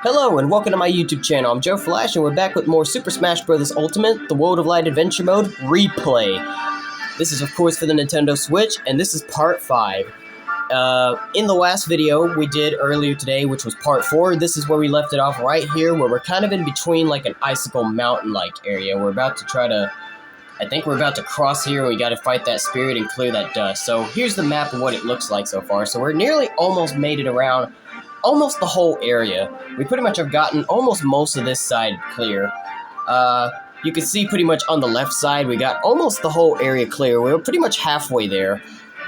Hello and welcome to my YouTube channel. I'm Joe Flash and we're back with more Super Smash Bros. Ultimate, the World of Light Adventure Mode Replay. This is of course for the Nintendo Switch and this is part 5. In the last video we did earlier today, which was part 4, this is where we left it off right here where we're kind of in between like an icicle mountain-like area. We're about to try to, I think we're about to cross here and we gotta fight that spirit and clear that dust. So here's the map of what it looks like so far. So we're nearly almost made it around almost the whole area. We pretty much have gotten almost most of this side clear. You can see pretty much on the left side, we got almost the whole area clear. We're pretty much halfway there,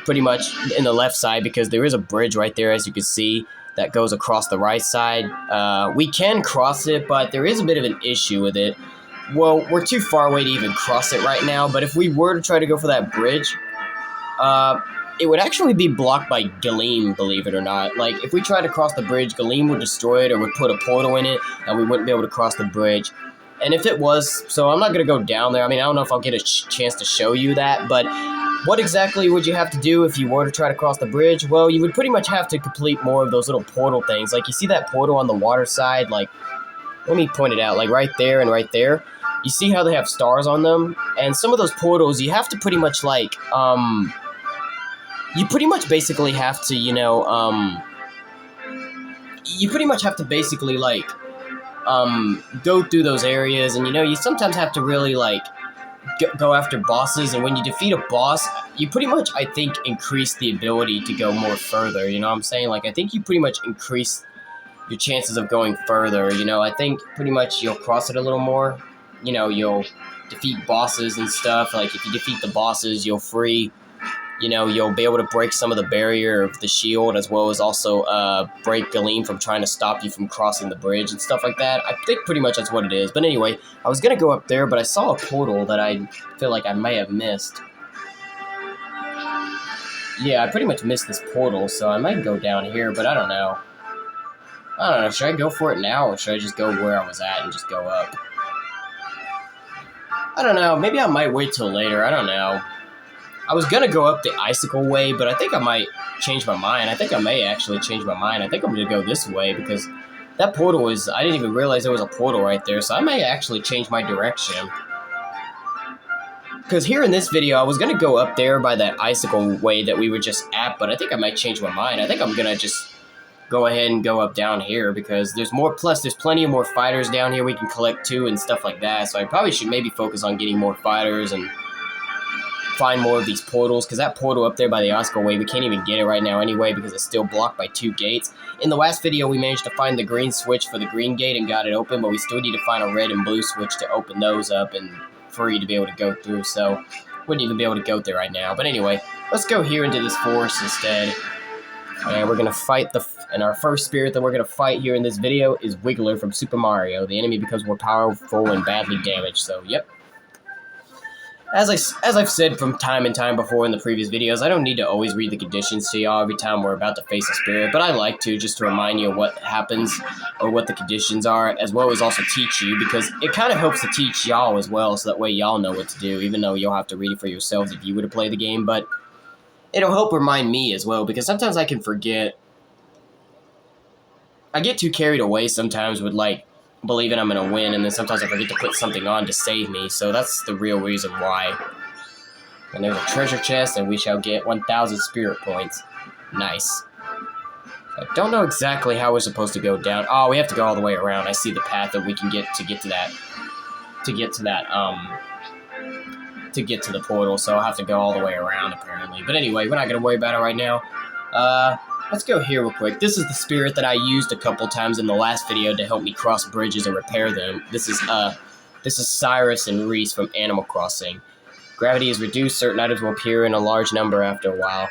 pretty much in the left side, because there is a bridge right there, as you can see, that goes across the right side. We can cross it, but there is a bit of an issue with it. Well, we're too far away to even cross it right now, but if we were to try to go for that bridge, it would actually be blocked by Galeem, believe it or not. Like, if we tried to cross the bridge, Galeem would destroy it or would put a portal in it, and we wouldn't be able to cross the bridge. And if it was, so I'm not going to go down there. I mean, I don't know if I'll get a chance to show you that, but what exactly would you have to do if you were to try to cross the bridge? Well, you would pretty much have to complete more of those little portal things. Like, you see that portal on the water side? Like, let me point it out, like right there and right there. You see how they have stars on them? And some of those portals, you have to pretty much, like, you pretty much basically have to, you pretty much have to basically, like, go through those areas, and, you sometimes have to really, like, go after bosses, and when you defeat a boss, you pretty much, I think, increase the ability to go more further, you know what I'm saying? Like, I think you pretty much increase your chances of going further, I think pretty much you'll cross it a little more, you'll defeat bosses and stuff. Like, if you defeat the bosses, you'll you'll be able to break some of the barrier of the shield, as well as also break Galeem from trying to stop you from crossing the bridge and stuff like that. I think pretty much that's what it is. But anyway, I was going to go up there, but I saw a portal that I feel like I may have missed. Yeah, I pretty much missed this portal, so I might go down here, but I don't know. Should I go for it now, or should I just go where I was at and just go up? I don't know. Maybe I might wait till later. I don't know. I was going to go up the icicle way, but I think I might change my mind. I think I may actually change my mind. I think I'm going to go this way because that portal is... I didn't even realize there was a portal right there, so I may actually change my direction. Because here in this video, I was going to go up there by that icicle way that we were just at, but I think I might change my mind. I think I'm going to just go ahead and go up down here because there's more... Plus, there's plenty of more fighters down here we can collect too and stuff like that, so I probably should maybe focus on getting more fighters and find more of these portals, because that portal up there by the icicle way, we can't even get it right now anyway because it's still blocked by 2 gates. In the last video, we managed to find the green switch for the green gate and got it open, but we still need to find a red and blue switch to open those up and free to be able to go through, so wouldn't even be able to go there right now. But anyway, let's go here into this forest instead, and we're going to fight and our first spirit that we're going to fight here in this video is Wiggler from Super Mario. The enemy becomes more powerful and badly damaged, so yep. As I've said from time and time before in the previous videos, I don't need to always read the conditions to y'all every time we're about to face a spirit, but I like to, just to remind you of what happens or what the conditions are, as well as also teach you, because it kind of helps to teach y'all as well, so that way y'all know what to do, even though you'll have to read it for yourselves if you were to play the game, but it'll help remind me as well, because sometimes I can forget. I get too carried away sometimes with, like, believing I'm going to win, and then sometimes I forget to put something on to save me, so that's the real reason why. And there's a treasure chest, and we shall get 1,000 spirit points. Nice. I don't know exactly how we're supposed to go down. Oh, we have to go all the way around. I see the path that we can get to the portal, so I'll have to go all the way around, apparently. But anyway, we're not going to worry about it right now. Let's go here real quick. This is the spirit that I used a couple times in the last video to help me cross bridges and repair them. This is Cyrus and Reese from Animal Crossing. Gravity is reduced. Certain items will appear in a large number after a while.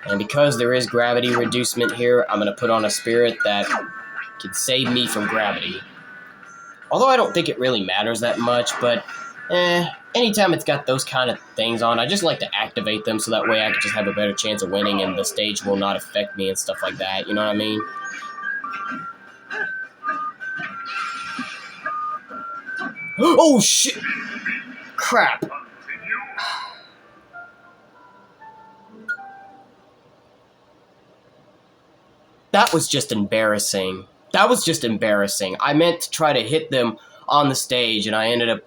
And because there is gravity reducement here, I'm going to put on a spirit that can save me from gravity. Although I don't think it really matters that much, but anytime it's got those kind of things on, I just like to activate them so that way I can just have a better chance of winning and the stage will not affect me and stuff like that, you know what I mean? Oh shit! Crap! That was just embarrassing. That was just embarrassing. I meant to try to hit them on the stage, and I ended up...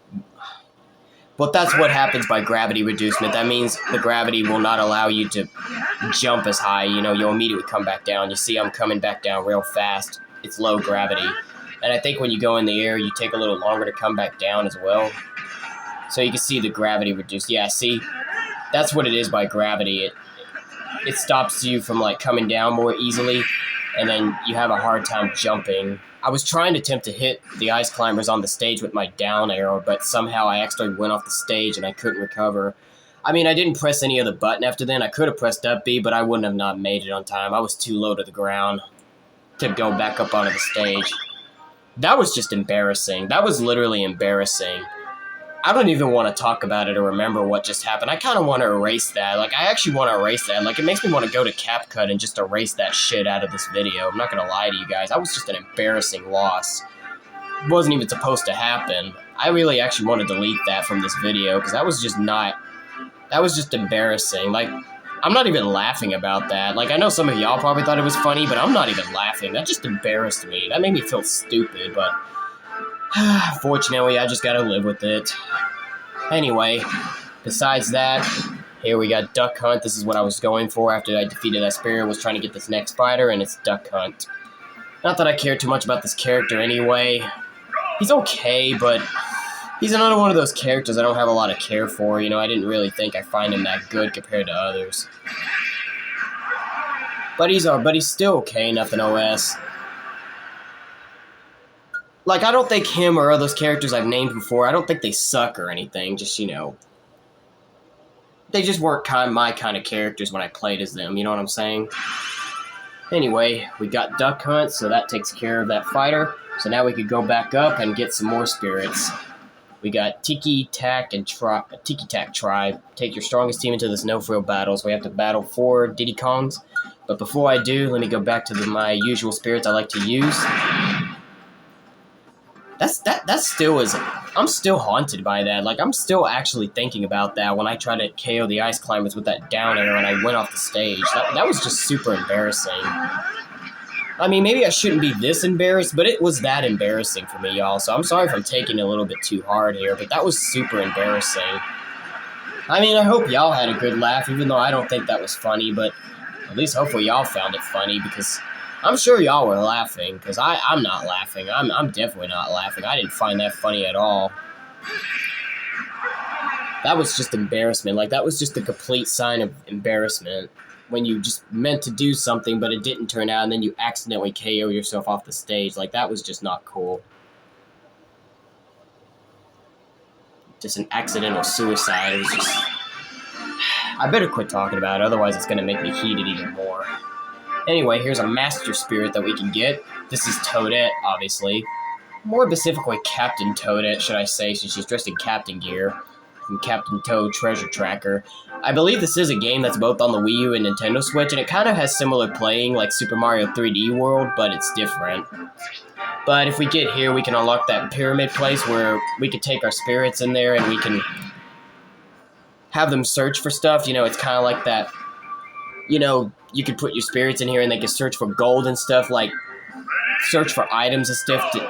But that's what happens by gravity reducement. That means the gravity will not allow you to jump as high. You know, you'll immediately come back down. You see I'm coming back down real fast. It's low gravity. And I think when you go in the air, you take a little longer to come back down as well. So you can see the gravity reduced. Yeah, see? That's what it is by gravity. It stops you from, like, coming down more easily, and then you have a hard time jumping. I was trying to attempt to hit the ice climbers on the stage with my down arrow, but somehow I actually went off the stage and I couldn't recover. I mean, I didn't press any other button after then. I could have pressed up B, but I wouldn't have not made it on time. I was too low to the ground to go back up onto the stage. That was just embarrassing. That was literally embarrassing. I don't even want to talk about it or remember what just happened. I kind of want to erase that. Like, I actually want to erase that. Like, it makes me want to go to CapCut and just erase that shit out of this video. I'm not going to lie to you guys. That was just an embarrassing loss. It wasn't even supposed to happen. I really actually want to delete that from this video because that was just not... That was just embarrassing. Like, I'm not even laughing about that. Like, I know some of y'all probably thought it was funny, but I'm not even laughing. That just embarrassed me. That made me feel stupid, but... Fortunately, I just gotta live with it. Anyway, besides that, here we got Duck Hunt. This is what I was going for after I defeated that spirit. Was trying to get this next fighter, and it's Duck Hunt. Not that I care too much about this character anyway. He's okay, but he's another one of those characters I don't have a lot of care for. You know, I didn't really think I find him that good compared to others. But he's still okay, nothing OS. Like, I don't think him or those characters I've named before, I don't think they suck or anything. Just, you know, they just weren't my kind of characters when I played as them. You know what I'm saying? Anyway, we got Duck Hunt, so that takes care of that fighter. So now we could go back up and get some more spirits. We got Tiki Tac Tribe. Take your strongest team into this no-frill battles. We have to battle 4 Diddy Kongs. But before I do, let me go back to my usual spirits I like to use. That still is... I'm still haunted by that. Like, I'm still actually thinking about that when I tried to KO the ice climbers with that down arrow and I went off the stage. That was just super embarrassing. I mean, maybe I shouldn't be this embarrassed, but it was that embarrassing for me, y'all. So I'm sorry if I'm taking it a little bit too hard here, but that was super embarrassing. I mean, I hope y'all had a good laugh, even though I don't think that was funny, but at least hopefully y'all found it funny, because... I'm sure y'all were laughing, because I'm not laughing. I'm definitely not laughing. I didn't find that funny at all. That was just embarrassment. Like, that was just a complete sign of embarrassment. When you just meant to do something, but it didn't turn out, and then you accidentally KO yourself off the stage. Like, that was just not cool. Just an accidental suicide. It was just... I better quit talking about it, otherwise it's going to make me heated even more. Anyway, here's a Master Spirit that we can get. This is Toadette, obviously. More specifically, Captain Toadette, should I say, since she's dressed in Captain gear. From Captain Toad Treasure Tracker. I believe this is a game that's both on the Wii U and Nintendo Switch, and it kind of has similar playing like Super Mario 3D World, but it's different. But if we get here, we can unlock that pyramid place where we could take our spirits in there and we can have them search for stuff. You know, it's kind of like that, you know, you could put your spirits in here and they can search for gold and stuff, like search for items and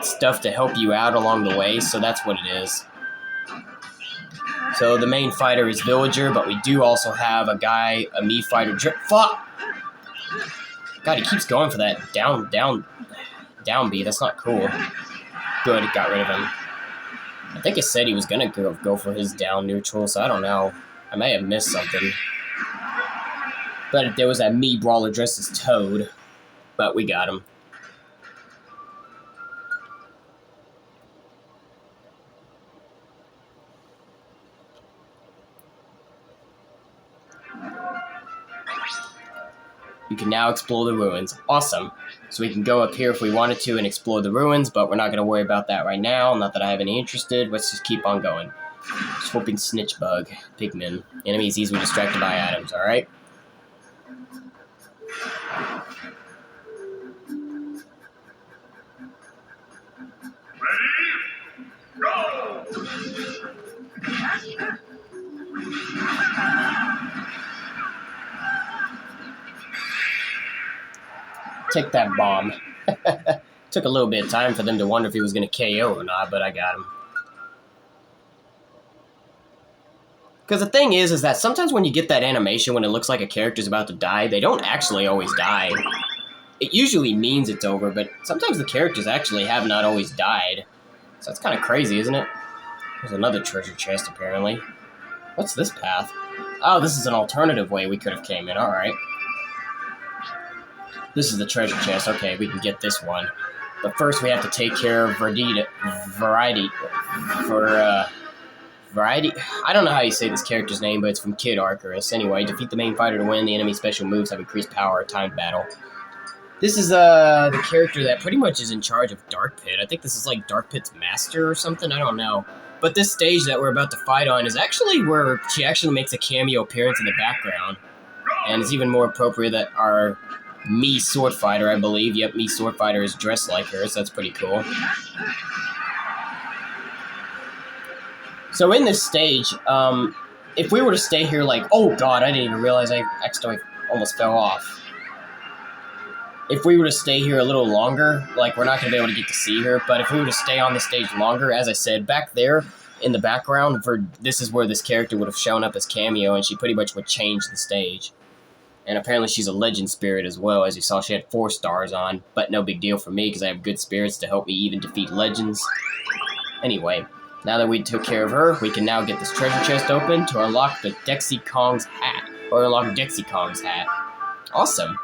stuff to help you out along the way, so that's what it is. So the main fighter is Villager, but we do also have a Mii fighter, fuck! God, he keeps going for that down B, that's not cool. Good, it got rid of him. I think it said he was gonna go for his down neutral, so I don't know. I may have missed something. But there was that Mii brawler dressed as Toad. But we got him. You can now explore the ruins. Awesome. So we can go up here if we wanted to and explore the ruins, but we're not going to worry about that right now. Not that I have any interest. Let's just keep on going. Swooping Snitch Bug. Pigmen. Enemies easily distracted by atoms, alright? Take that bomb. Took a little bit of time for them to wonder if he was going to KO or not, but I got him. Because the thing is that sometimes when you get that animation when it looks like a character's about to die, they don't actually always die. It usually means it's over, but sometimes the characters actually have not always died. So that's kind of crazy, isn't it? There's another treasure chest, apparently. What's this path? Oh, this is an alternative way we could have came in. Alright. This is the treasure chest. Okay, we can get this one. But first we have to take care of Variety. I don't know how you say this character's name, but it's from Kid Arcturus. Anyway, defeat the main fighter to win. The enemy's special moves have increased power at timed battle. This is the character that pretty much is in charge of Dark Pit. I think this is like Dark Pit's master or something. I don't know. But this stage that we're about to fight on is actually where she actually makes a cameo appearance in the background. And it's even more appropriate that our Mii Sword Fighter, I believe. Yep, Mii Sword Fighter is dressed like her, so that's pretty cool. So in this stage, if we were to stay here like... Oh god, I didn't even realize I accidentally almost fell off. If we were to stay here a little longer, like, we're not going to be able to get to see her, but if we were to stay on the stage longer, as I said, back there in the background, this is where this character would have shown up as cameo, and she pretty much would change the stage. And apparently she's a legend spirit as well. As you saw, she had 4 stars on, but no big deal for me, because I have good spirits to help me even defeat legends. Anyway, now that we took care of her, we can now get this treasure chest open to unlock the Dexy Kong's hat, or unlock Dexy Kong's hat. Awesome.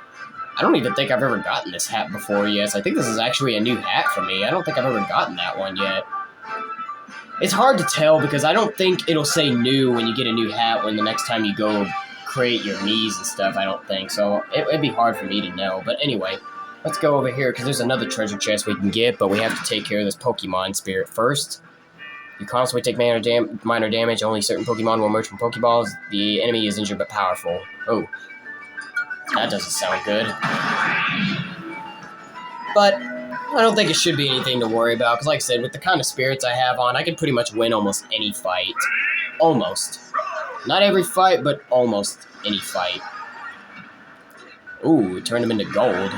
I don't even think I've ever gotten this hat before yet. I think this is actually a new hat for me. I don't think I've ever gotten that one yet. It's hard to tell because I don't think it'll say new when you get a new hat when the next time you go create your Miis and stuff, I don't think. So it'd be hard for me to know. But anyway, let's go over here because there's another treasure chest we can get, but we have to take care of this Pokemon spirit first. You constantly take minor damage. Only certain Pokemon will emerge from Pokeballs. The enemy is injured but powerful. Oh. That doesn't sound good. But I don't think it should be anything to worry about, because like I said, with the kind of spirits I have on, I can pretty much win almost any fight. Almost. Not every fight, but almost any fight. Ooh, it turned him into gold.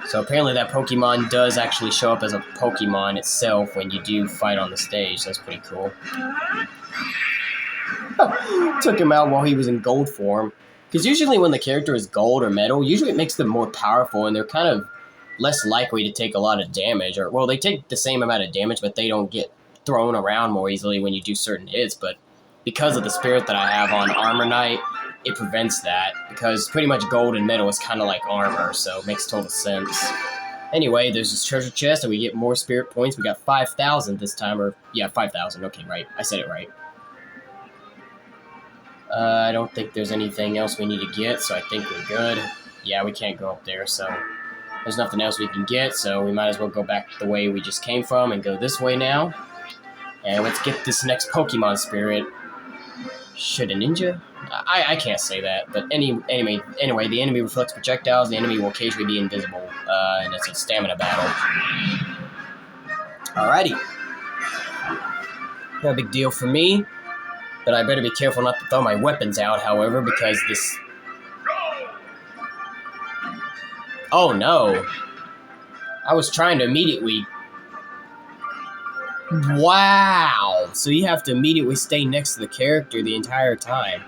So apparently that Pokemon does actually show up as a Pokemon itself when you do fight on the stage. That's pretty cool. Took him out while he was in gold form. Because usually when the character is gold or metal, usually it makes them more powerful and they're kind of less likely to take a lot of damage. Or, well, they take the same amount of damage, but they don't get thrown around more easily when you do certain hits. But because of the spirit that I have on Armor Knight, it prevents that. Because pretty much gold and metal is kind of like armor, so it makes total sense. Anyway, there's this treasure chest and we get more spirit points. We got 5,000 this time, or, yeah, 5,000. Okay, right. I said it right. I don't think there's anything else we need to get, so I think we're good. Yeah, we can't go up there, so there's nothing else we can get, so we might as well go back the way we just came from and go this way now. And let's get this next Pokemon spirit. Should a ninja? I can't say that, but anyway, the enemy reflects projectiles, the enemy will occasionally be invisible, and it's a stamina battle. Alrighty. No big deal for me. But I better be careful not to throw my weapons out, however, because this... Oh, no. I was trying to immediately... Wow! So you have to immediately stay next to the character the entire time.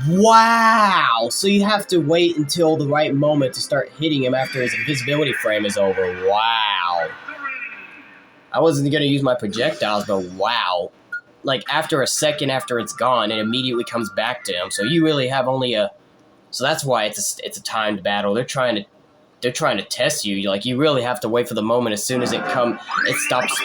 Wow! So you have to wait until the right moment to start hitting him after his invisibility frame is over. Wow. I wasn't going to use my projectiles, but wow. Like, after a second after it's gone, it immediately comes back to him. So you really have only a... So that's why it's a timed battle. They're trying to test you. Like, you really have to wait for the moment. As soon as it stops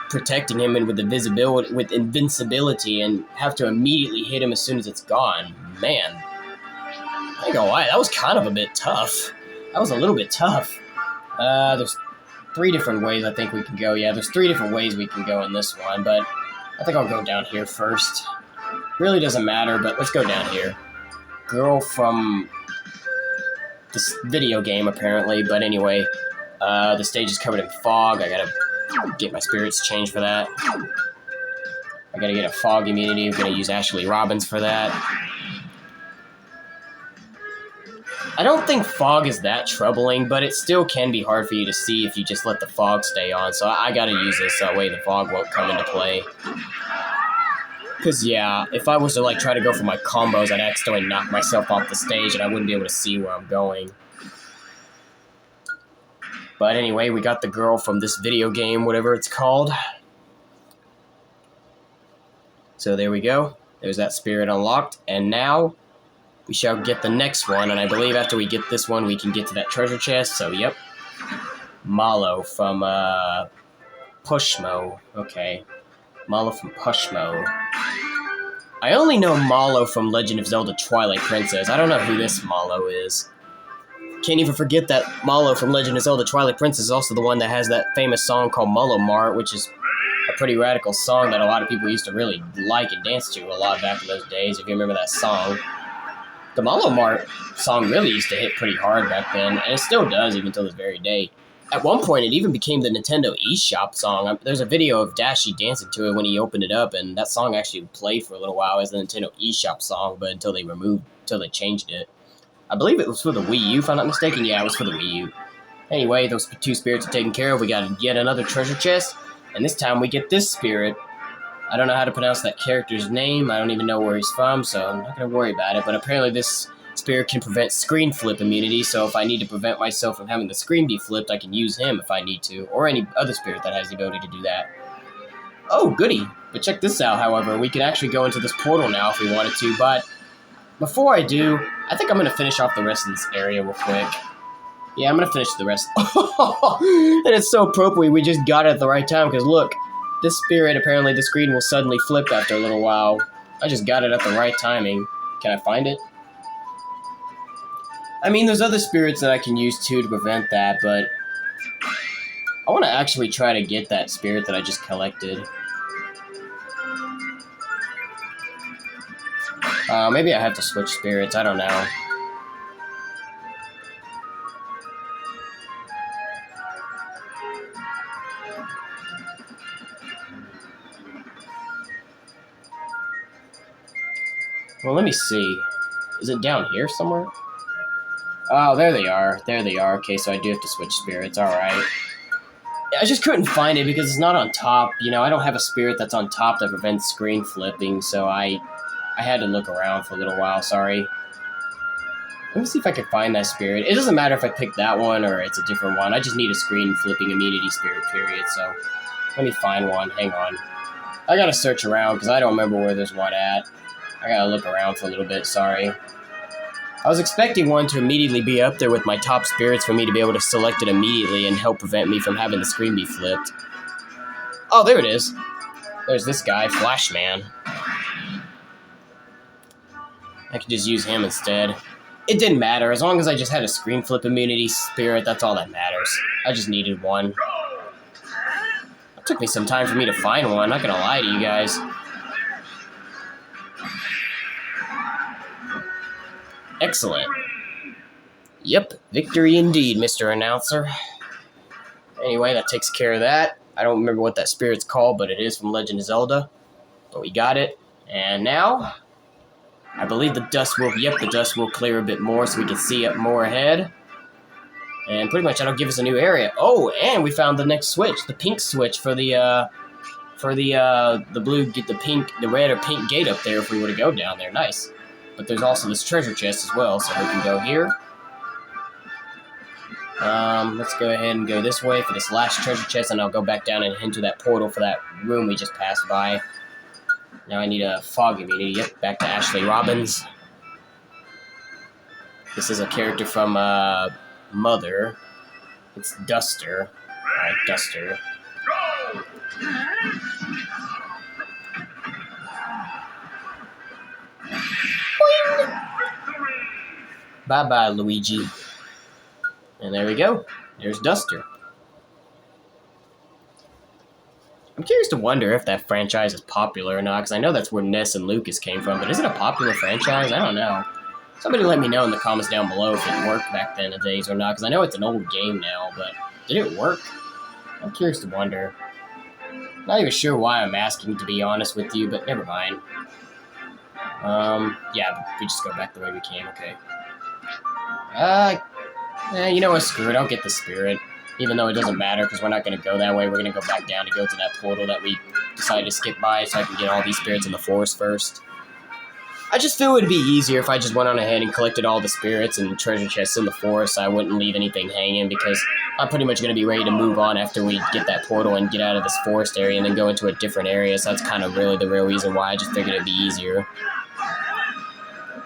protecting him and with invincibility, and have to immediately hit him as soon as it's gone. Man. I ain't gonna lie, that was kind of a bit tough. That was a little bit tough. There's 3 different ways I think we can go. Yeah, there's 3 different ways we can go in this one, but... I think I'll go down here first. Really doesn't matter, but let's go down here. Girl from this video game, apparently. But anyway, the stage is covered in fog. I gotta get my spirits changed for that. I gotta get a fog immunity. I'm gonna use Ashley Robbins for that. I don't think fog is that troubling, but it still can be hard for you to see if you just let the fog stay on. So I gotta use this so that way the fog won't come into play. Because, yeah, if I was to, like, try to go for my combos, I'd accidentally knock myself off the stage and I wouldn't be able to see where I'm going. But anyway, we got the girl from this video game, whatever it's called. So there we go. There's that spirit unlocked. And now we shall get the next one. And I believe after we get this one, we can get to that treasure chest. So, yep. Malo from, Pushmo. Okay. Malo from Pushmo. I only know Malo from Legend of Zelda Twilight Princess. I don't know who this Malo is. Can't even forget that Malo from Legend of Zelda Twilight Princess is also the one that has that famous song called Malo Mart, which is a pretty radical song that a lot of people used to really like and dance to a lot back in those days, if you remember that song. The Malo Mart song really used to hit pretty hard back then, and it still does even till this very day. At one point, it even became the Nintendo eShop song. There's a video of Dashi dancing to it when he opened it up, and that song actually played for a little while as the Nintendo eShop song, but until they changed it. I believe it was for the Wii U, if I'm not mistaken. Yeah, it was for the Wii U. Anyway, those two spirits are taken care of. We got yet another treasure chest, and this time we get this spirit. I don't know how to pronounce that character's name. I don't even know where he's from, so I'm not going to worry about it, but apparently this spirit can prevent screen flip immunity, so if I need to prevent myself from having the screen be flipped, I can use him if I need to, or any other spirit that has the ability to do that. Oh, goody. But check this out, however. We can actually go into this portal now if we wanted to, but before I do, I think I'm going to finish off the rest of this area real quick. Yeah, I'm going to finish the rest. And it's so appropriate we just got it at the right time, because look, this spirit, apparently the screen will suddenly flip after a little while. I just got it at the right timing. Can I find it? I mean, there's other spirits that I can use too to prevent that, but I want to actually try to get that spirit that I just collected. Maybe I have to switch spirits, I don't know. Well, let me see. Is it down here somewhere? Oh, there they are. There they are. Okay, so I do have to switch spirits. Alright. I just couldn't find it because it's not on top. You know, I don't have a spirit that's on top that prevents screen flipping, so I had to look around for a little while. Sorry. Let me see if I can find that spirit. It doesn't matter if I pick that one or it's a different one. I just need a screen flipping immunity spirit, period. So let me find one. Hang on. I gotta search around because I don't remember where there's one at. I gotta look around for a little bit. Sorry. I was expecting one to immediately be up there with my top spirits for me to be able to select it immediately and help prevent me from having the screen be flipped. Oh, there it is. There's this guy, Flashman. I could just use him instead. It didn't matter. As long as I just had a screen flip immunity spirit, that's all that matters. I just needed one. It took me some time for me to find one, not gonna lie to you guys. Excellent. Yep, victory indeed, Mr. Announcer. Anyway, that takes care of that. I don't remember what that spirit's called, but it is from Legend of Zelda. But we got it. And now, I believe the dust will clear a bit more so we can see up more ahead. And pretty much that'll give us a new area. Oh, and we found the next switch, the pink switch for the red or pink gate up there if we were to go down there. Nice. But there's also this treasure chest as well, so we can go here. Let's go ahead and go this way for this last treasure chest, and I'll go back down and into that portal for that room we just passed by. Now I need a fog immunity. Yep, back to Ashley Robbins. This is a character from, Mother. It's Duster. Alright, Duster. Bye-bye, Luigi. And there we go. There's Duster. I'm curious to wonder if that franchise is popular or not, because I know that's where Ness and Lucas came from, but is it a popular franchise? I don't know. Somebody let me know in the comments down below if it worked back then in the days or not, because I know it's an old game now, but did it work? I'm curious to wonder. Not even sure why I'm asking, to be honest with you, but never mind. Yeah, we just go back the way we came, okay. You know what, screw it, I'll get the spirit. Even though it doesn't matter, because we're not going to go that way, we're going to go back down to go to that portal that we decided to skip by, so I can get all these spirits in the forest first. I just feel it would be easier if I just went on ahead and collected all the spirits and treasure chests in the forest, so I wouldn't leave anything hanging, because I'm pretty much going to be ready to move on after we get that portal and get out of this forest area and then go into a different area, so that's kind of really the real reason why. I just figured it'd be easier.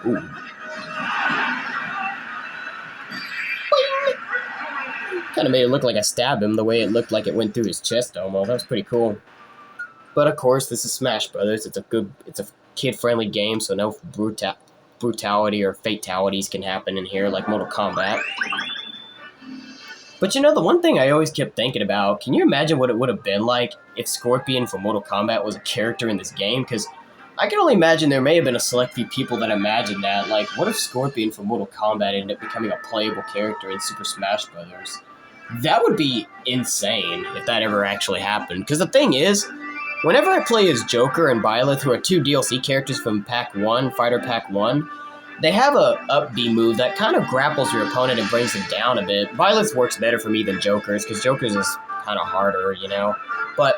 Ooh. Kind of made it look like I stabbed him the way it looked like it went through his chest almost. That was pretty cool. But of course, this is Smash Brothers. It's a kid-friendly game, so no brutality or fatalities can happen in here like Mortal Kombat. But you know, the one thing I always kept thinking about, can you imagine what it would have been like if Scorpion from Mortal Kombat was a character in this game? Because I can only imagine there may have been a select few people that imagined that. Like, what if Scorpion from Mortal Kombat ended up becoming a playable character in Super Smash Brothers? That would be insane if that ever actually happened. Because the thing is, whenever I play as Joker and Byleth, who are two DLC characters from Pack 1, Fighter Pack 1, they have a up B move that kind of grapples your opponent and brings them down a bit. Byleth works better for me than Joker's, because Joker's is kind of harder, you know? But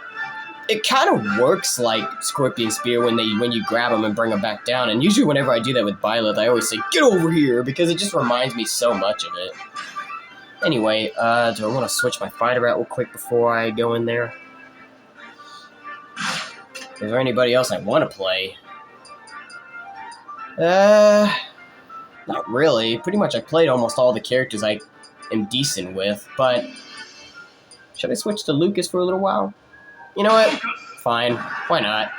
it kind of works like Scorpion Spear when you grab them and bring them back down. And usually whenever I do that with Byleth, I always say, get over here, because it just reminds me so much of it. Anyway, do I want to switch my fighter out real quick before I go in there? Is there anybody else I want to play? Not really. Pretty much I played almost all the characters I am decent with, but should I switch to Lucas for a little while? You know what? Fine. Why not?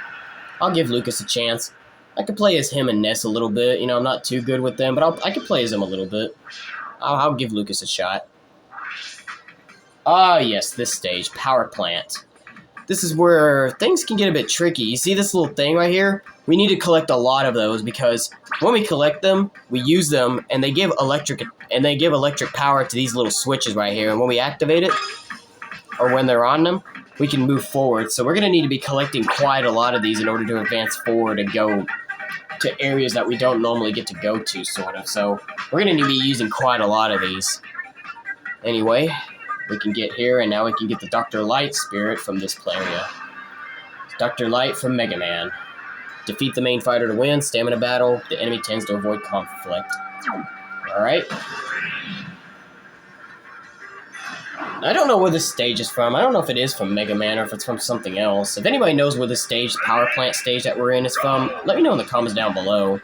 I'll give Lucas a chance. I could play as him and Ness a little bit. You know, I'm not too good with them, but I could play as him a little bit. I'll give Lucas a shot. Ah, yes, this stage, Power Plant. This is where things can get a bit tricky. You see this little thing right here? We need to collect a lot of those because when we collect them, we use them, and they give electric power to these little switches right here. And when we activate it, or when they're on them, we can move forward. So we're going to need to be collecting quite a lot of these in order to advance forward and go to areas that we don't normally get to go to, sort of. So we're going to need to be using quite a lot of these. Anyway, we can get here, and now we can get the Dr. Light spirit from this area. Dr. Light from Mega Man. Defeat the main fighter to win. Stamina battle. The enemy tends to avoid conflict. Alright. I don't know where this stage is from. I don't know if it is from Mega Man or if it's from something else. If anybody knows where this stage, Power Plant stage that we're in is from, let me know in the comments down below.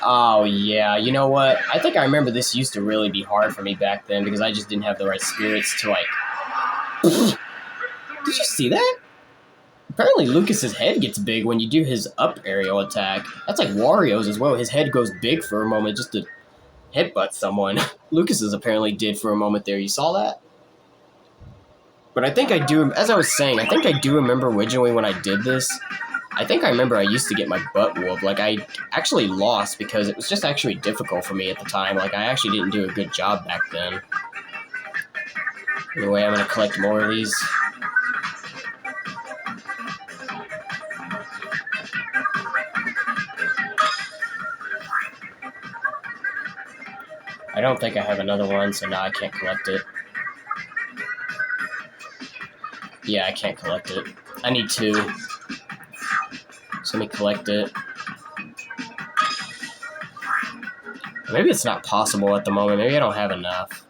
Oh, yeah. You know what? I think I remember this used to really be hard for me back then because I just didn't have the right spirits to, like... Did you see that? Apparently Lucas's head gets big when you do his up aerial attack. That's like Wario's as well. His head goes big for a moment just to headbutt someone. Lucas's apparently did for a moment there. You saw that? But I think I do... As I was saying, I think I do remember originally when I did this... I think I remember I used to get my butt whooped. Like, I actually lost because it was just actually difficult for me at the time. Like, I actually didn't do a good job back then. Anyway, I'm going to collect more of these. I don't think I have another one, so now I can't collect it. Yeah, I can't collect it. I need two. So let me collect it. Maybe it's not possible at the moment. Maybe I don't have enough.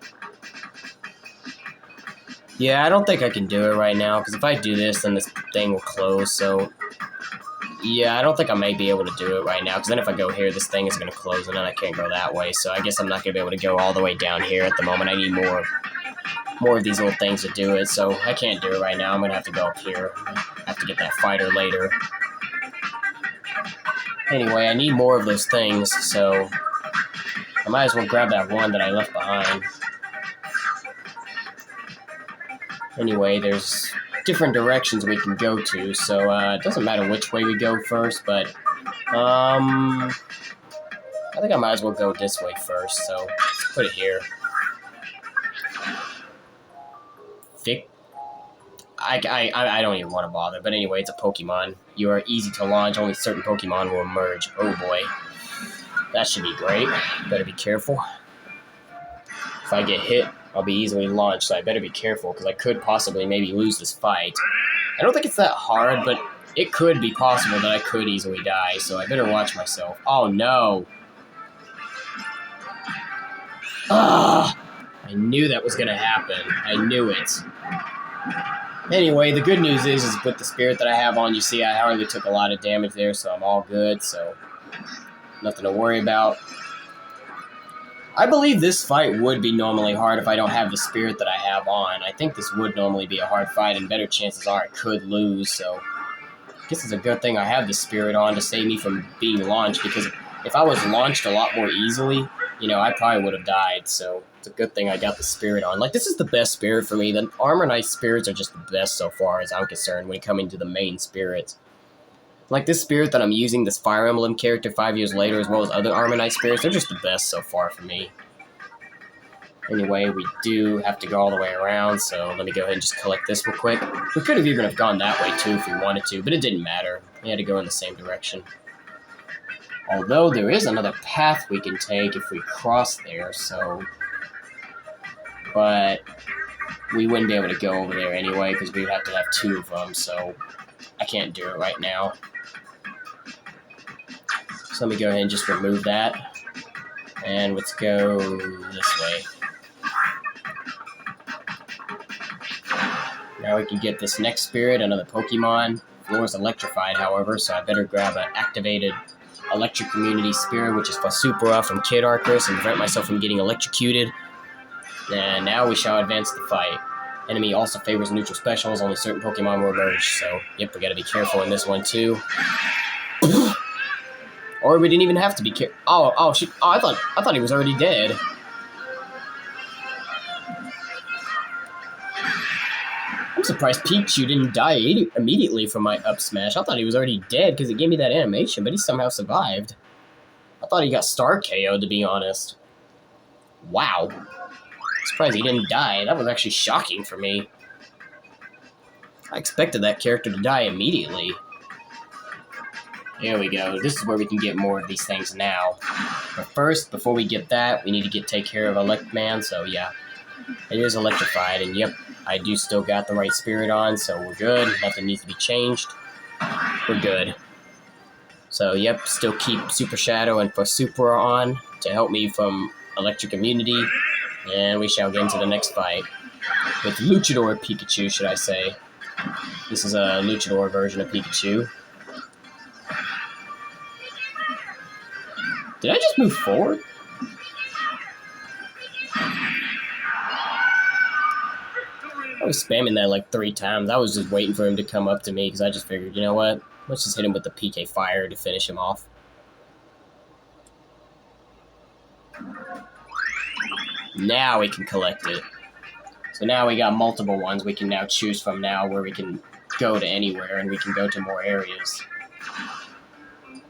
Yeah, I don't think I can do it right now, because if I do this, then this thing will close, so... Yeah, I don't think I may be able to do it right now, because then if I go here, this thing is going to close, and then I can't go that way, so I guess I'm not going to be able to go all the way down here at the moment. I need more of these little things to do it, so I can't do it right now. I'm going to have to go up here. I have to get that fighter later. Anyway, I need more of those things, so I might as well grab that one that I left behind. Anyway, there's different directions we can go to, so it doesn't matter which way we go first, but I think I might as well go this way first, so let's put it here. I don't even want to bother, but anyway, it's a Pokemon. You are easy to launch, only certain Pokemon will emerge. Oh boy. That should be great. Better be careful. If I get hit, I'll be easily launched, so I better be careful, because I could possibly maybe lose this fight. I don't think it's that hard, but it could be possible that I could easily die, so I better watch myself. Oh, no. Ah! I knew that was going to happen. I knew it. Anyway, the good news is with the spirit that I have on, you see I hardly took a lot of damage there, so I'm all good, so nothing to worry about. I believe this fight would be normally hard if I don't have the spirit that I have on. I think this would normally be a hard fight, and better chances are I could lose, so I guess it's a good thing I have the spirit on to save me from being launched, because if I was launched a lot more easily, I probably would have died, so it's a good thing I got the spirit on. Like, this is the best spirit for me. The Armor Knight spirits are just the best so far as I'm concerned when coming to the main spirits. Like, this spirit that I'm using, this Fire Emblem character 5 years later, as well as other Armor Knight spirits, they're just the best so far for me. Anyway, we do have to go all the way around, so let me go ahead and just collect this real quick. We could have even gone that way, too, if we wanted to, but it didn't matter. We had to go in the same direction. Although, there is another path we can take if we cross there, so... But we wouldn't be able to go over there anyway, because we would have to have 2 of them, so I can't do it right now. So let me go ahead and just remove that. And let's go this way. Now we can get this next spirit, another Pokemon. Floor is electrified, however, so I better grab an activated electric community spirit, which is Supra from Kid Arcus, and prevent myself from getting electrocuted. And now we shall advance the fight. Enemy also favors neutral specials, only certain Pokemon will emerge, so yep, we gotta be careful in this one too. Or we didn't even have to be careful. Oh, shoot. Oh, I thought he was already dead. I'm surprised Pikachu didn't die immediately from my up smash. I thought he was already dead because it gave me that animation, but he somehow survived. I thought he got star KO'd, to be honest. Wow. Surprised he didn't die. That was actually shocking for me. I expected that character to die immediately. There we go. This is where we can get more of these things now. But first, before we get that, we need to take care of Electman, so yeah. It is electrified, and yep, I do still got the right spirit on, so we're good. Nothing needs to be changed. We're good. So yep, still keep Super Shadow and Supra on to help me from electric immunity. And we shall get into the next fight. With Luchador Pikachu, should I say. This is a Luchador version of Pikachu. Did I just move forward? I was spamming that like 3 times. I was just waiting for him to come up to me because I just figured, you know what? Let's just hit him with the PK Fire to finish him off. Now we can collect it. So now we got multiple ones we can now choose from now where we can go to anywhere and we can go to more areas.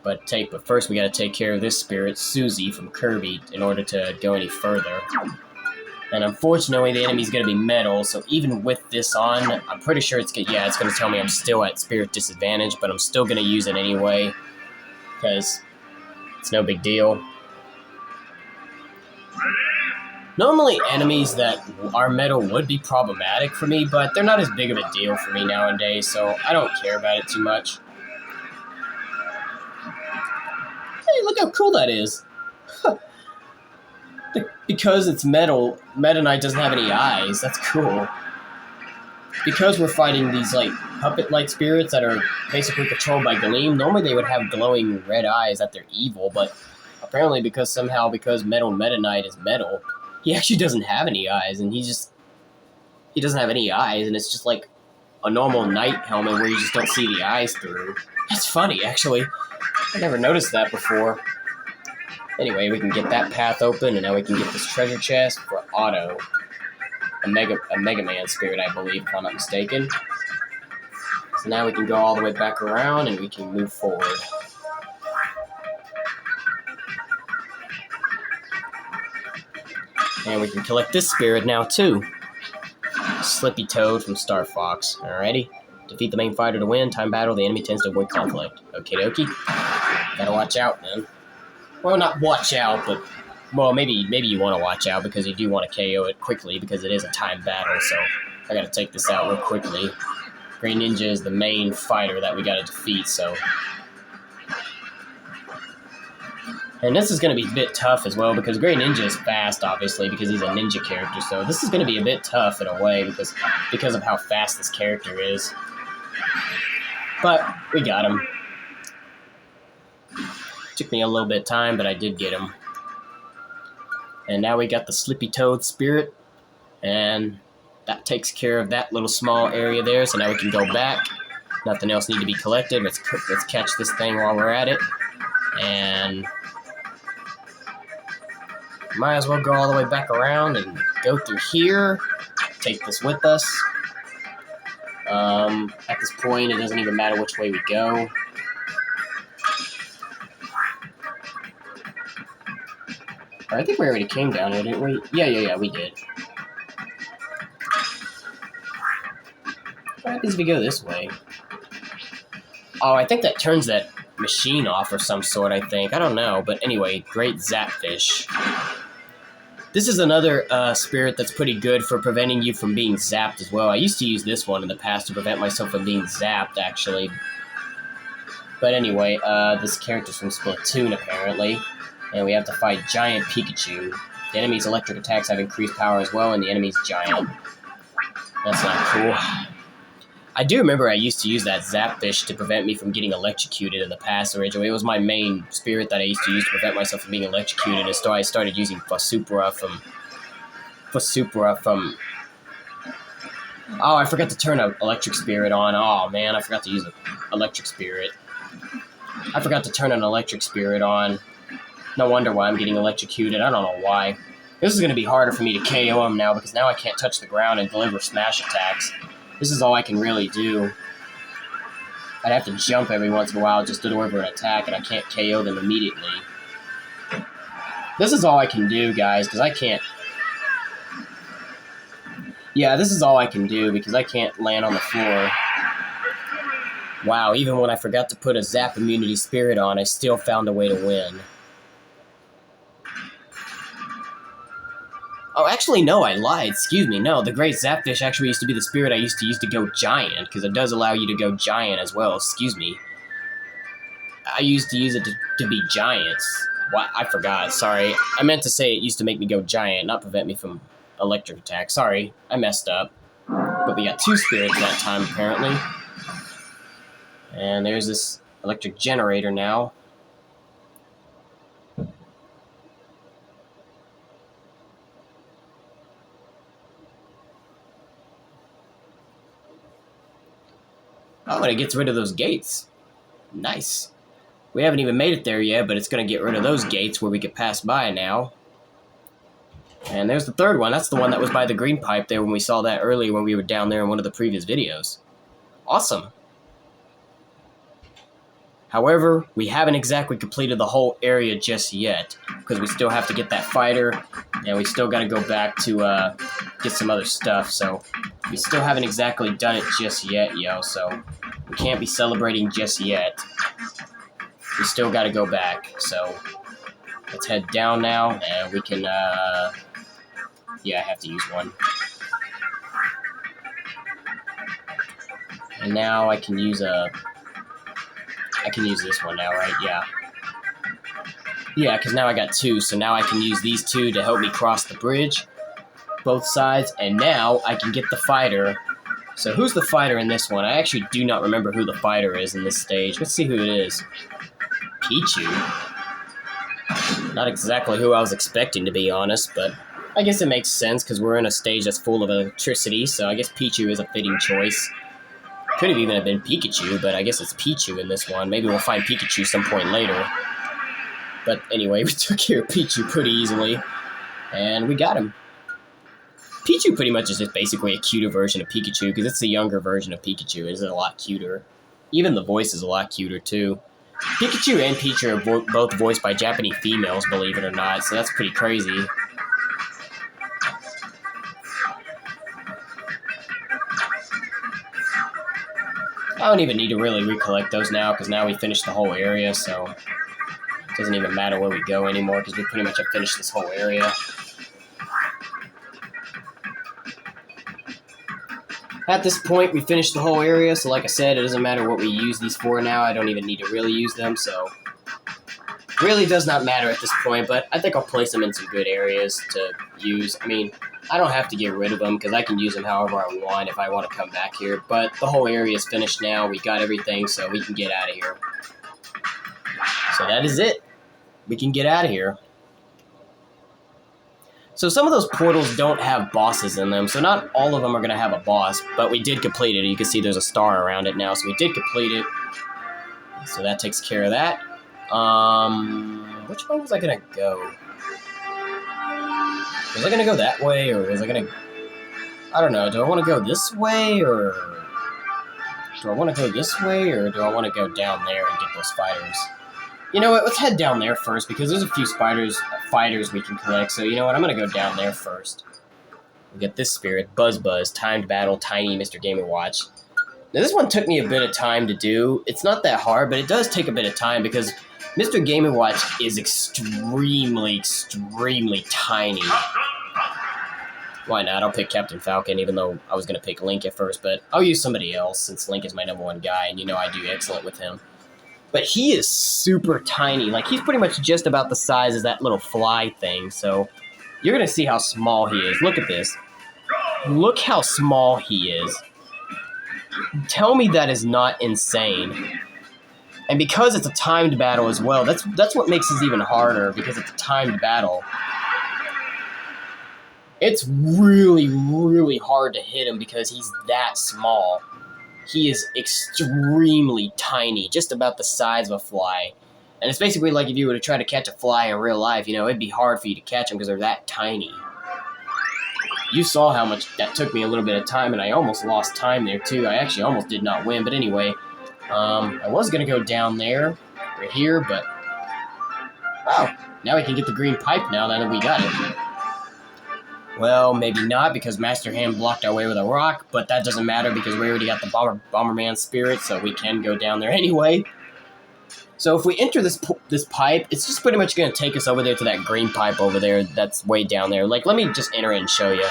But first we gotta take care of this spirit, Susie from Kirby, in order to go any further. And unfortunately the enemy's gonna be metal, so even with this on, I'm pretty sure it's gonna tell me I'm still at spirit disadvantage, but I'm still gonna use it anyway, because it's no big deal. Normally enemies that are metal would be problematic for me, but they're not as big of a deal for me nowadays, so I don't care about it too much. Hey, look how cool that is. Because it's metal, Meta Knight doesn't have any eyes. That's cool. Because we're fighting these, like, puppet-like spirits that are basically controlled by Galeem, normally they would have glowing red eyes that they're evil, but apparently because Metal Meta Knight is metal, he actually doesn't have any eyes, and he doesn't have any eyes, and it's just like a normal knight helmet where you just don't see the eyes through. That's funny, actually. I never noticed that before. Anyway, we can get that path open, and now we can get this treasure chest for Otto. A Mega Man spirit, I believe, if I'm not mistaken. So now we can go all the way back around, and we can move forward. And we can collect this spirit now, too. Slippy Toad from Star Fox. Alrighty. Defeat the main fighter to win. Time battle, the enemy tends to avoid conflict. Okie dokie. Gotta watch out, then. Well, not watch out, but well, maybe you want to watch out because you do want to KO it quickly because it is a time battle. So I got to take this out real quickly. Green Ninja is the main fighter that we got to defeat. So, and this is going to be a bit tough as well because Green Ninja is fast, obviously, because he's a ninja character. So this is going to be a bit tough in a way because of how fast this character is. But we got him. Took me a little bit of time, but I did get him. And now we got the Slippy Toad Spirit, and that takes care of that little small area there. So now we can go back. Nothing else need to be collected. Let's catch this thing while we're at it, and might as well go all the way back around and go through here. Take this with us. At this point, it doesn't even matter which way we go. I think we already came down here, didn't we? Yeah, we did. What happens if we go this way? Oh, I think that turns that machine off or some sort, I think. I don't know, but anyway, great Zapfish. This is another spirit that's pretty good for preventing you from being zapped as well. I used to use this one in the past to prevent myself from being zapped, actually. But anyway, this character's from Splatoon, apparently. And we have to fight Giant Pikachu. The enemy's electric attacks have increased power as well, and the enemy's giant. That's not cool. I do remember I used to use that Zapfish to prevent me from getting electrocuted in the past originally. It was my main spirit that I used to use to prevent myself from being electrocuted, and so I started using Phasupra from... Oh, I forgot to turn an electric spirit on. Oh, man, I forgot to use an electric spirit. I forgot to turn an electric spirit on. No wonder why I'm getting electrocuted. I don't know why. This is going to be harder for me to KO him now because now I can't touch the ground and deliver smash attacks. This is all I can really do. I'd have to jump every once in a while just to deliver an attack, and I can't KO them immediately. This is all I can do, guys, because I can't... Yeah, this is all I can do because I can't land on the floor. Wow, even when I forgot to put a Zap Immunity Spirit on, I still found a way to win. Oh, actually, no, I lied. Excuse me. No, the Great Zapfish actually used to be the spirit I used to use to go giant, because it does allow you to go giant as well. Excuse me. I used to use it to be giants. What? I forgot. Sorry. I meant to say it used to make me go giant, not prevent me from electric attacks. Sorry. I messed up. But we got two spirits that time, apparently. And there's this electric generator now. Oh, and it gets rid of those gates. Nice. We haven't even made it there yet, but it's going to get rid of those gates where we could pass by now. And there's the third one. That's the one that was by the green pipe there when we saw that earlier when we were down there in one of the previous videos. Awesome. However, we haven't exactly completed the whole area just yet, because we still have to get that fighter, and we still got to go back to get some other stuff, so we still haven't exactly done it just yet, yo, so we can't be celebrating just yet. We still got to go back, so let's head down now, and we can, yeah, I have to use one. And now I can use this one now, right? Yeah. Yeah, because now I got two, so now I can use these two to help me cross the bridge, both sides, and now I can get the fighter. So who's the fighter in this one? I actually do not remember who the fighter is in this stage. Let's see who it is. Pichu. Not exactly who I was expecting, to be honest, but I guess it makes sense because we're in a stage that's full of electricity, so I guess Pichu is a fitting choice. Could have even been Pikachu, but I guess it's Pichu in this one. Maybe we'll find Pikachu some point later. But anyway, we took care of Pichu pretty easily, and we got him. Pichu pretty much is just basically a cuter version of Pikachu, because it's the younger version of Pikachu. It's a lot cuter. Even the voice is a lot cuter, too. Pikachu and Pichu are both voiced by Japanese females, believe it or not, so that's pretty crazy. I don't even need to really recollect those now, because now we finished the whole area, so Doesn't even matter where we go anymore because we pretty much have finished this whole area. At this point, we finished the whole area, so like I said, it doesn't matter what we use these for now. I don't even need to really use them, so really does not matter at this point, but I think I'll place them in some good areas to use. I mean, I don't have to get rid of them because I can use them however I want if I want to come back here, but the whole area is finished now. We got everything, so we can get out of here. So that is it. We can get out of here. So some of those portals don't have bosses in them, so not all of them are going to have a boss, but we did complete it. You can see there's a star around it now, so we did complete it. So that takes care of that. Which way was I going to go? Was I going to go that way, or was I going to... I don't know. Do I want to go this way, or... Do I want to go this way, or do I want to go down there and get those fighters? You know what? Let's head down there first, because there's a few fighters we can collect. So, you know what? I'm going to go down there first. We'll get this spirit. Buzz, timed battle, tiny Mr. Game & Watch. Now, this one took me a bit of time to do. It's not that hard, but it does take a bit of time, because Mr. Game & Watch is extremely tiny. Why not? I'll pick Captain Falcon, even though I was going to pick Link at first, but I'll use somebody else, since Link is my #1 guy, and you know I do excellent with him. But he is super tiny. Like, he's pretty much just about the size as that little fly thing. So, you're going to see how small he is. Look at this. Look how small he is. Tell me that is not insane. And because it's a timed battle as well, that's what makes this even harder, because it's a timed battle. It's really hard to hit him because he's that small. He is extremely tiny, just about the size of a fly. And it's basically like if you were to try to catch a fly in real life, you know, it'd be hard for you to catch them because they're that tiny. You saw how much that took me a little bit of time, and I almost lost time there too. I actually almost did not win, but anyway, I was going to go down there, or here, but... Oh, now we can get the green pipe now that we got it. Well, maybe not, because Master Hand blocked our way with a rock, but that doesn't matter because we already got the Bomberman spirit, so we can go down there anyway. So if we enter this pipe, it's just pretty much going to take us over there to that green pipe over there that's way down there. Like, let me just enter it and show you.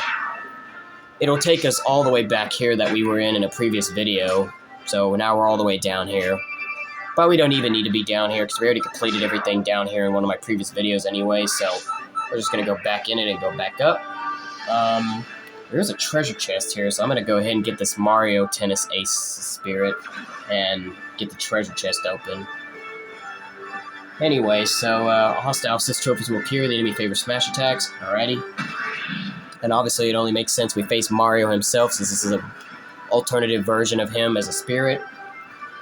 It'll take us all the way back here that we were in a previous video, so now we're all the way down here. But we don't even need to be down here because we already completed everything down here in one of my previous videos anyway, so we're just going to go back in it and go back up. There's a treasure chest here, so I'm going to go ahead and get this Mario Tennis Ace spirit and get the treasure chest open. Anyway, so hostile assist trophies will appear, the enemy favors smash attacks. Alrighty. And obviously it only makes sense we face Mario himself, since this is an alternative version of him as a spirit.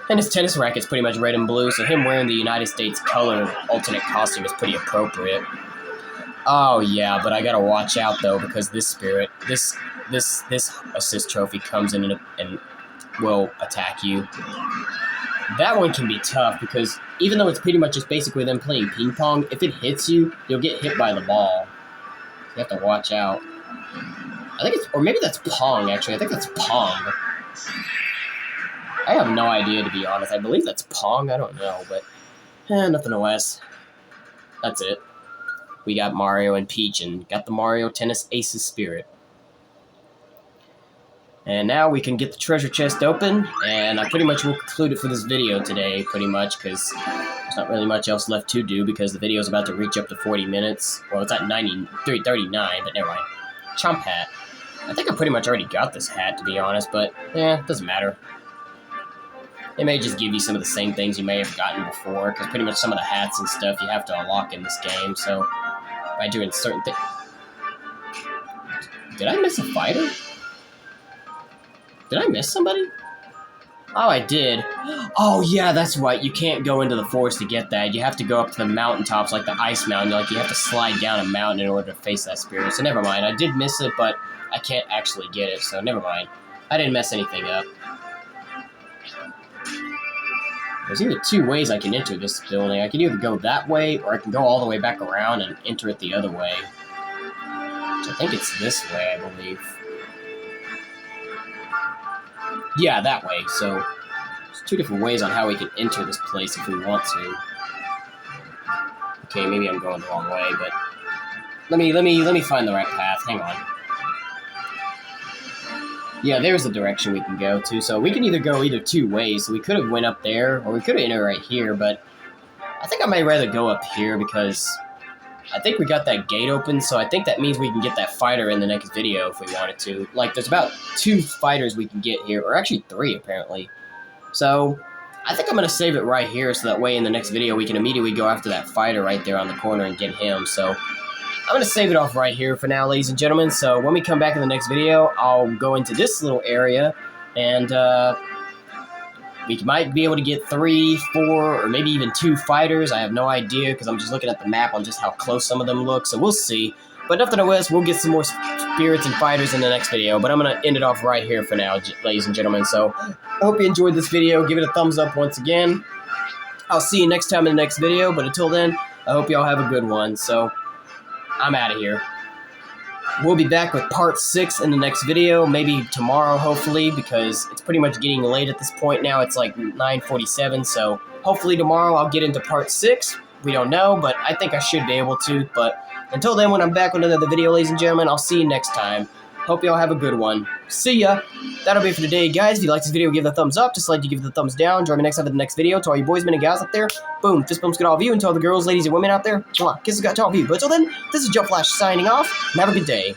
And his tennis racket's pretty much red and blue, so him wearing the United States color alternate costume is pretty appropriate. Oh yeah, but I gotta watch out though, because this spirit, this assist trophy comes in and will attack you. That one can be tough because even though it's pretty much just basically them playing ping pong, if it hits you, you'll get hit by the ball. So you have to watch out. I think it's, or maybe that's Pong actually. I think that's Pong. I have no idea, to be honest. I believe that's Pong. I don't know, but nothing less. That's it. We got Mario and Peach and got the Mario Tennis Aces spirit. And now we can get the treasure chest open, and I pretty much will conclude it for this video today, pretty much, because there's not really much else left to do, because the video is about to reach up to 40 minutes. Well, it's at 39, but never mind. Chomp hat. I think I pretty much already got this hat, to be honest, but, it doesn't matter. It may just give you some of the same things you may have gotten before, because pretty much some of the hats and stuff you have to unlock in this game, so by doing certain things... Did I miss a fighter? Did I miss somebody? Oh, I did. Oh, yeah, that's right. You can't go into the forest to get that. You have to go up to the mountaintops, like the ice mountain. Like, you have to slide down a mountain in order to face that spirit. So never mind. I did miss it, but I can't actually get it, so never mind. I didn't mess anything up. There's either two ways I can enter this building. I can either go that way, or I can go all the way back around and enter it the other way. Which I think it's this way, I believe. Yeah, that way. So, there's two different ways on how we can enter this place if we want to. Okay, maybe I'm going the wrong way, but let me find the right path. Hang on. Yeah, there's the direction we can go to. So we can either go either two ways. So we could have went up there, or we could have entered right here, but I think I might rather go up here because I think we got that gate open, so I think that means we can get that fighter in the next video if we wanted to. Like, there's about 2 fighters we can get here, or actually 3, apparently. So I think I'm going to save it right here, so that way in the next video we can immediately go after that fighter right there on the corner and get him. So I'm going to save it off right here for now, ladies and gentlemen. So when we come back in the next video, I'll go into this little area, and we might be able to get 3, 4, or maybe even 2 fighters. I have no idea because I'm just looking at the map on just how close some of them look, so we'll see. But nevertheless, we'll get some more spirits and fighters in the next video, but I'm going to end it off right here for now, ladies and gentlemen. So I hope you enjoyed this video. Give it a thumbs up once again. I'll see you next time in the next video, but until then, I hope y'all have a good one. So I'm out of here. We'll be back with part 6 in the next video, maybe tomorrow, hopefully, because it's pretty much getting late at this point now. It's like 9:47, so hopefully tomorrow I'll get into part 6. We don't know, but I think I should be able to. But until then, when I'm back with another video, ladies and gentlemen, I'll see you next time. Hope y'all have a good one. See ya! That'll be it for today, guys. If you like this video, give it a thumbs up. Just like you give it a thumbs down. Join me next time for the next video. To all you boys, men, and gals out there, boom, fist bumps, good all of you. And to all the girls, ladies, and women out there, kisses got to all of you. But until then, this is Joe Flash signing off, and have a good day.